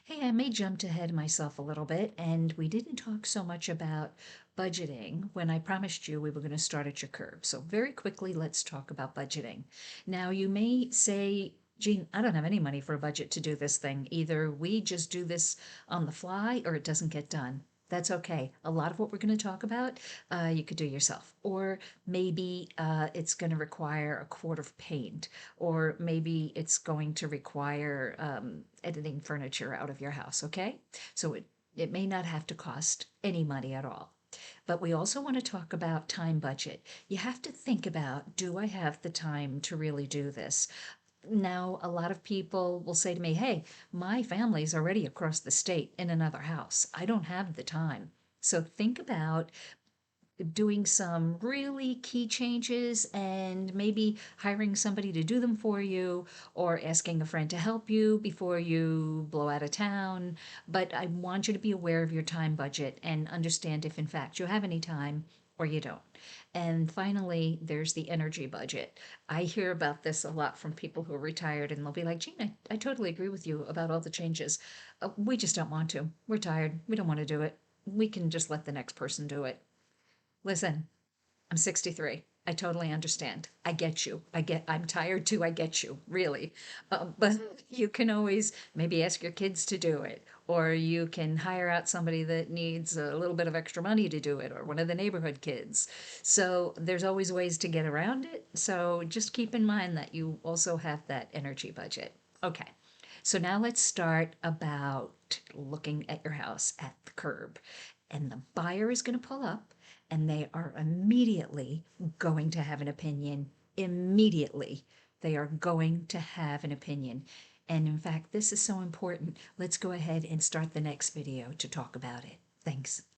Hey, I may jumped ahead myself a little bit, and we didn't talk so much about budgeting when I promised you we were going to start at your curve. So, very quickly, let's talk about budgeting. Now, you may say, Jean, I don't have any money for a budget to do this thing. Either we just do this on the fly or it doesn't get done. That's okay. A lot of what we're going to talk about, you could do yourself. Or maybe it's going to require a quart of paint, or maybe it's going to require editing furniture out of your house, okay? So it may not have to cost any money at all. But we also want to talk about time budget. You have to think about, do I have the time to really do this? Now, a lot of people will say to me, hey, my family's already across the state in another house. I don't have the time. So think about doing some really key changes and maybe hiring somebody to do them for you or asking a friend to help you before you blow out of town. But I want you to be aware of your time budget and understand if, in fact, you have any time or you don't. And finally, there's the energy budget. I hear about this a lot from people who are retired, and they'll be like, Gene, I totally agree with you about all the changes. We just don't want to. We're tired. We don't want to do it. We can just let the next person do it. Listen, I'm 63. I totally understand. I get you. I'm tired too. I get you, really. But you can always maybe ask your kids to do it, or you can hire out somebody that needs a little bit of extra money to do it, or one of the neighborhood kids. So there's always ways to get around it. So just keep in mind that you also have that energy budget. Okay. So now let's start about looking at your house at the curb. And the buyer is going to pull up and they are immediately going to have an opinion. Immediately, they are going to have an opinion. And in fact, this is so important. Let's go ahead and start the next video to talk about it. Thanks.